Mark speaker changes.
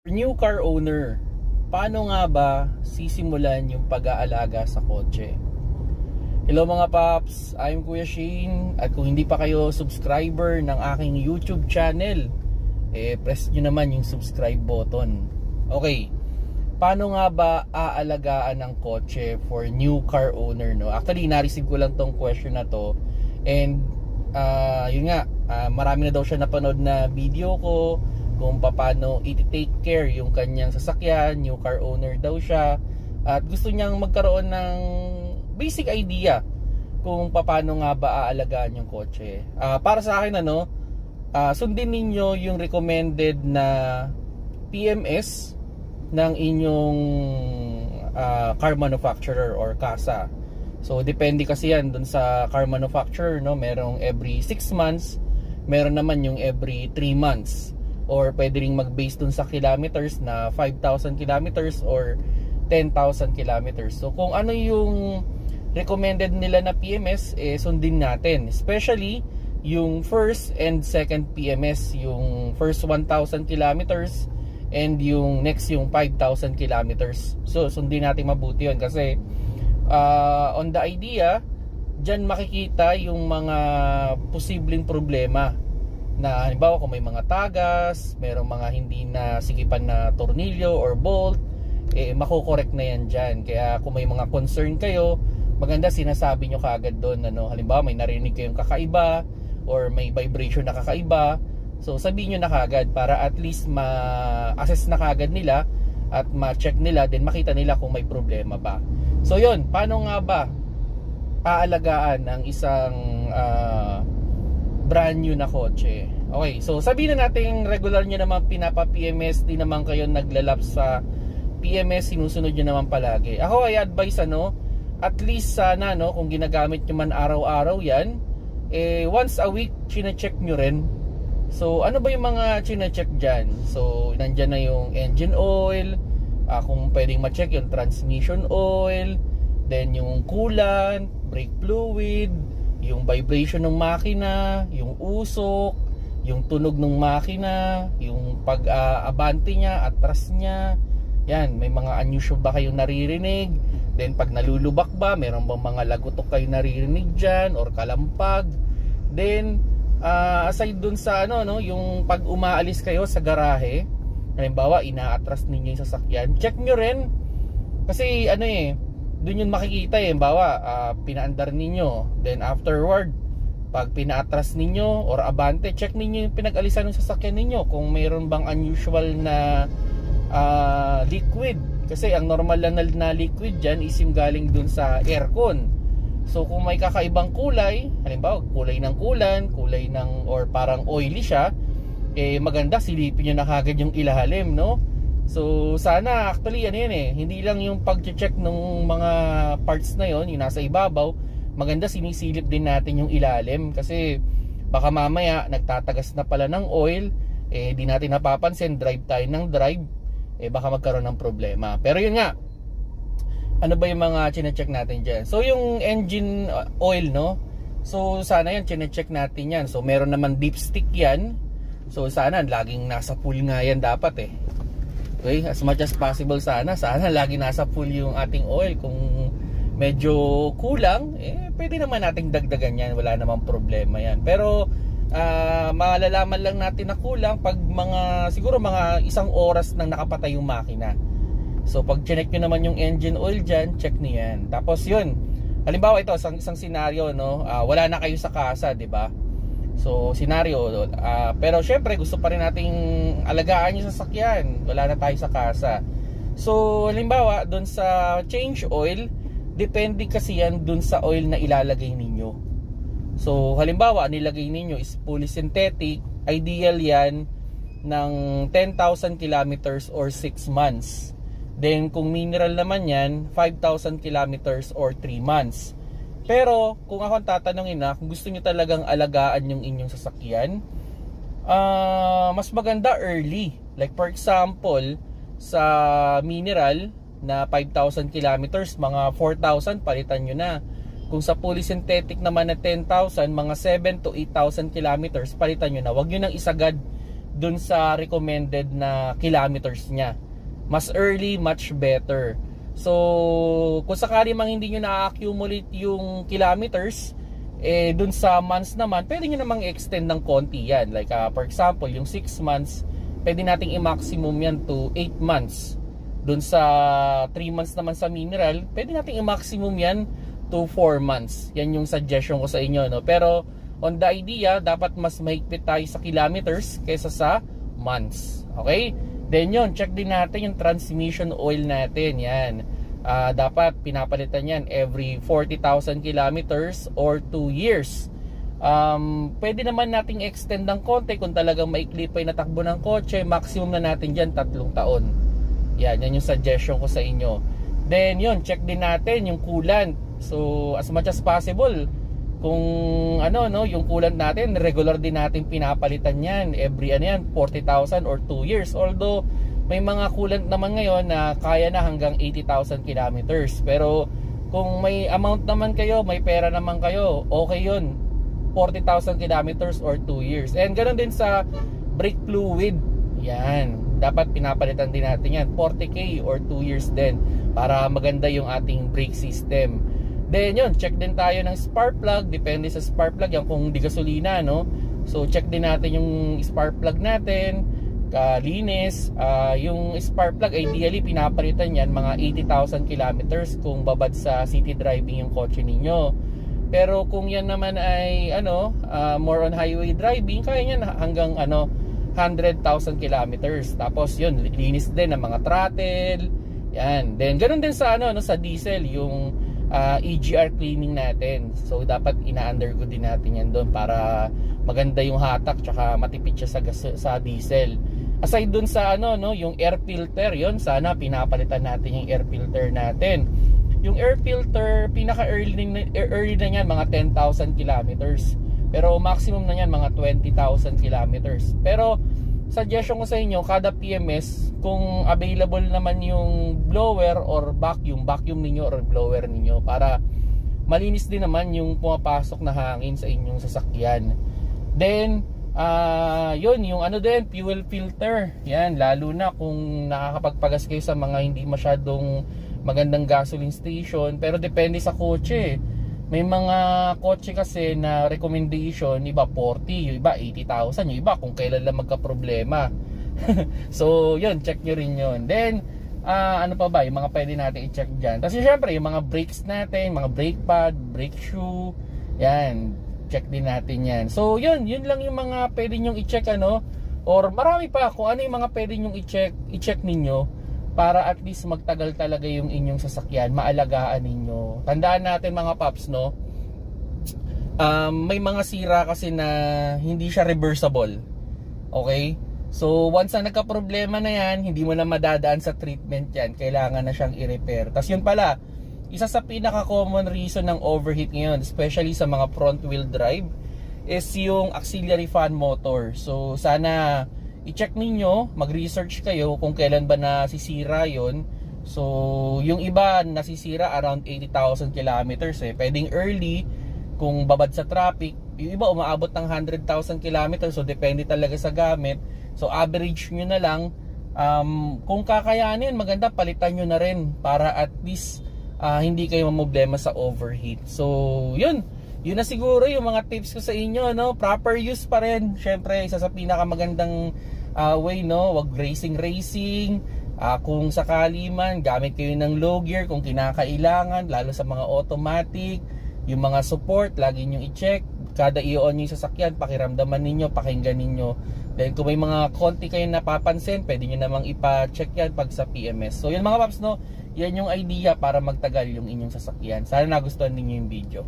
Speaker 1: New car owner, paano nga ba sisimulan yung pag-aalaga sa kotse? Hello mga paps, I'm Kuya Shane. At kung hindi pa kayo subscriber ng aking YouTube channel, press nyo naman yung subscribe button. Okay, paano nga ba aalagaan ng kotse for new car owner? No? Actually, na-receive ko lang tong question na to. And yun nga, marami na daw siya napanood na video ko kung paano i-take care yung kanyang sasakyan, new car owner daw siya, at gusto niyang magkaroon ng basic idea kung paano nga ba aalagaan yung kotse. Para sa akin sundin ninyo yung recommended na PMS ng inyong car manufacturer or kasa. So depende kasi yan dun sa car manufacturer, no? Merong every 6 months, meron naman yung every 3 months. Or pwede ring mag-base dun sa kilometers na 5,000 kilometers or 10,000 kilometers. So kung ano yung recommended nila na PMS, sundin natin. Especially yung first and second PMS, yung first 1,000 kilometers and yung next yung 5,000 kilometers. So sundin natin mabuti yun kasi on the idea, dyan makikita yung mga posibleng problema. Na halimbawa kung may mga tagas, merong mga hindi na sigipan na tornilyo or bolt, mako-correct na yan dyan. Kaya kung may mga concern kayo, maganda sinasabi nyo kaagad doon. Halimbawa may narinig kayong kakaiba or may vibration na kakaiba, so sabihin nyo na kaagad para at least ma-assess na kaagad nila at ma-check nila, then makita nila kung may problema ba. So yun, paano nga ba aalagaan ang isang brand new na kotse? Okay, so sabihin na natin regular nyo naman pinapa-PMS, di naman kayo naglalap sa PMS, sinusunod nyo naman palagi. Ako ay advice at least sana kung ginagamit nyo man araw-araw yan, once a week chine-check nyo rin. So ano ba yung mga chine-check dyan? So nandyan na yung engine oil, kung pwedeng ma-check yung transmission oil, then yung coolant, brake fluid, yung vibration ng makina, yung usok, yung tunog ng makina, yung pag-abante niya, atras niya. Yan, may mga unusual ba kayong naririnig? Then pag nalulubak ba, meron bang mga lagutok kayong naririnig dyan or kalampag? Then aside dun sa yung pag umaalis kayo sa garahe, halimbawa inaatras ninyo yung sasakyan, check nyo rin kasi doon yun makikita bawa pinaandar ninyo, then afterward pag pinaatras ninyo or abante, check ninyo yung pinag-alisan ng sasakyan ninyo kung mayroon bang unusual na liquid, kasi ang normal lang na liquid dyan is yung galing dun sa aircon. So kung may kakaibang kulay, halimbawa kulay ng kulan, kulay ng or parang oily siya, maganda silipin nyo na kagad yung ilalim, no? So sana actually hindi lang yung pag-check ng mga parts na yon, yung nasa ibabaw, maganda sinisilip din natin yung ilalim kasi baka mamaya nagtatagas na pala ng oil, di natin napapansin, drive tayo ng drive, baka magkaroon ng problema. Pero yun nga, ano ba yung mga chine-check natin dyan? So yung engine oil, so sana yan chine-check natin yan. So meron naman dipstick yan, so sana laging nasa full nga yan dapat Okay, as much as possible sana lagi nasa full yung ating oil. Kung medyo kulang, pwede naman nating dagdagan yan, wala namang problema yan. Pero malalaman lang natin na kulang pag siguro mga 1 oras nang nakapatay yung makina. So pag check nyo naman yung engine oil dyan, check nyo yan. Tapos yun, halimbawa ito isang senaryo, wala na kayo sa kasa, di ba? So senaryo, pero syempre gusto pa rin nating alagaan yung sasakyan, wala na tayo sa kasa. So halimbawa doon sa change oil, depende kasi yan doon sa oil na ilalagay ninyo. So halimbawa nilagay ninyo is fully synthetic, ideal yan ng 10,000 kilometers or 6 months. Then kung mineral naman yan, 5,000 kilometers or 3 months. Pero kung ako tatanungin kung gusto nyo talagang alagaan yung inyong sasakyan, mas maganda early. Like for example, sa mineral na 5,000 kilometers, mga 4,000 palitan nyo na. Kung sa polysynthetic naman na 10,000, mga 7 to 8,000 kilometers palitan nyo na. Huwag nyo nang isagad dun sa recommended na kilometers niya. Mas early, much better. So kung sakali mang hindi nyo na-accumulate yung kilometers, dun sa months naman, pwede nyo namang extend ng konti yan. Like for example, yung 6 months, pwede nating i-maximum yan to 8 months. Dun sa 3 months naman sa mineral, pwede nating i-maximum yan to 4 months. Yan yung suggestion ko sa inyo, no? Pero on the idea, dapat mas mahigpit tayo sa kilometers kaysa sa months. Okay? Then yun, check din natin yung transmission oil natin. Yan. Dapat pinapalitan yan every 40,000 kilometers or 2 years. Pwede naman nating extend ng konti kung talagang maikli pa yung natakbo ng kotse. Maximum na natin dyan 3 taon. Yan yung suggestion ko sa inyo. Then yun, check din natin yung coolant. So as much as possible, kung yung coolant natin, regular din natin pinapalitan yan every 40,000 or 2 years. Although may mga coolant naman ngayon na kaya na hanggang 80,000 kilometers. Pero kung may amount naman kayo, may pera naman kayo, okay yun, 40,000 kilometers or 2 years. And ganoon din sa brake fluid. Yan, dapat pinapalitan din natin yan 40k or 2 years din para maganda yung ating brake system. Then yun, check din tayo ng spark plug. Depende sa spark plug yan kung di gasolina, no? So check din natin yung spark plug natin, kalinis. Yung spark plug ideally pinapalitan yan mga 80,000 kilometers kung babad sa city driving yung kotse ninyo. Pero kung yan naman ay more on highway driving, kaya yan hanggang 100,000 kilometers. Tapos yun, linis din ng mga throttle. Yan. Then ganun din sa sa diesel, yung EGR cleaning natin. So dapat ina-undergo din natin yan doon para maganda yung hatak tsaka matipid siya sa diesel. Aside doon sa yung air filter, yon sana pinapalitan natin yung air filter natin. Yung air filter, pinaka early na yan mga 10,000 kilometers. Pero maximum na yan mga 20,000 kilometers. Pero suggestion ko sa inyo, kada PMS, kung available naman yung blower or vacuum ninyo or blower ninyo para malinis din naman yung pumapasok na hangin sa inyong sasakyan. Then yun, yung din, fuel filter. Yan, lalo na kung nakakapagpagas kayo sa mga hindi masyadong magandang gasoline station. Pero depende sa kotse. May mga kotse kasi na recommendation, iba 40, yung iba 80,000, yung iba kung kailan lang magka-problema. So yun, check nyo rin yun. Then ano pa ba yung mga pwede natin i-check dyan? Kasi syempre yung mga brakes natin, mga brake pad, brake shoe, yan, check din natin yan. So yun lang yung mga pwede nyong i-check or marami pa kung ano yung mga pwede nyong i-check ninyo para at least magtagal talaga yung inyong sasakyan, maalagaan ninyo. Tandaan natin mga paps, may mga sira kasi na hindi siya reversible. Okay? So once na nagka-problema na yan, hindi mo na madadaan sa treatment yan, kailangan na siyang i-repair. Tapos yun pala, isa sa pinaka-common reason ng overheat ngayon, especially sa mga front wheel drive, is yung auxiliary fan motor. So sana i-check ninyo, mag-research kayo kung kailan ba nasisira yon. So yung iba nasisira around 80,000 kilometers Pwedeng early kung babad sa traffic. Yung iba umaabot ng 100,000 kilometers, so depende talaga sa gamit. So average nyo na lang. Kung kakayanin, maganda palitan nyo na rin para at least hindi kayo mamblema sa overheat. So yun na siguro yung mga tips ko sa inyo, proper use pa rin. Syempre isa sa pinakamagandang way, wag racing. Kung sakali man, gamit kayo ng low gear kung kinakailangan, lalo sa mga automatic. Yung mga support, lagi nyo i-check. Kada i-on nyo yung sasakyan, pakiramdaman ninyo, pakinggan ninyo. Then kung may mga konti kayo napapansin, pwede nyo namang ipa-check yan pag sa PMS. So yun mga paps, yan yung idea para magtagal yung inyong sasakyan. Sana nagustuhan ninyo yung video.